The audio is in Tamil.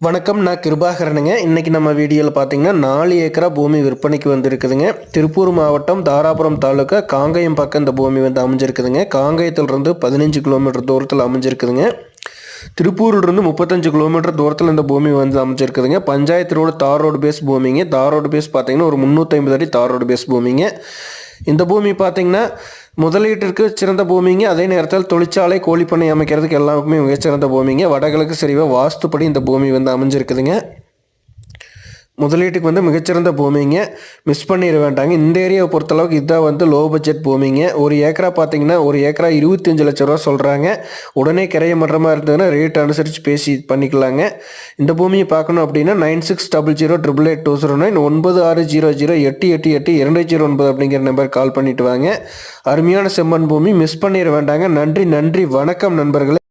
வணக்கம். நான் கிருபாகரனுங்க. இன்றைக்கி நம்ம வீடியோவில் பார்த்தீங்கன்னா 4 ஏக்கரா பூமி விற்பனைக்கு வந்திருக்குதுங்க. திருப்பூர் மாவட்டம் தாராபுரம் தாலுக்கா காங்கயம் பக்கம் இந்த பூமி வந்து அமைஞ்சிருக்குதுங்க. காங்கயத்திலிருந்து 15 கிலோமீட்டர் தூரத்தில் அமைஞ்சிருக்குதுங்க. திருப்பூரிலிருந்து 35 கிலோமீட்டர் தூரத்தில் இந்த பூமி வந்து அமைச்சிருக்குதுங்க. பஞ்சாயத்து ரோடு தார் ரோடு பேஸ் பூமிங்க. தார் ரோடு பேஸ் பார்த்தீங்கன்னா ஒரு 350 அடி தார் ரோடு பேஸ் பூமிங்க. இந்த பூமி பார்த்தீங்கன்னா முதலீட்டிற்கு சிறந்த பூமிங்க. அதே நேரத்தில் தொழிற்சாலை கோழிப்பண்ணை அமைக்கிறதுக்கு எல்லாருக்குமே மிகச்சிறந்த பூமிங்க. வடகிழக்கு சரிவாக வாஸ்துப்படி இந்த பூமி வந்து அமைஞ்சிருக்குதுங்க. முதலீட்டுக்கு வந்து மிகச்சிறந்த பூமிங்க. மிஸ் பண்ணிட வேண்டாங்க. இந்த ஏரியாவை பொறுத்தளவுக்கு இதுதான் வந்து லோ பட்ஜெட் பூமிங்க. ஒரு ஏக்கரா பார்த்தீங்கன்னா ஒரு ஏக்கரா 25 லட்ச ரூபா சொல்கிறாங்க. உடனே கிரைய மற்ற மாதிரி இருந்ததுன்னா ரேட் அனுசரித்து பேசி பண்ணிக்கலாங்க. இந்த பூமியை பார்க்கணும் அப்படின்னா 9600888209 9600888209 அப்படிங்கிற நம்பர் கால் பண்ணிட்டு வாங்க. அருமையான செம்மண் பூமி, மிஸ் பண்ணிட வேண்டாங்க. நன்றி வணக்கம் நண்பர்களே.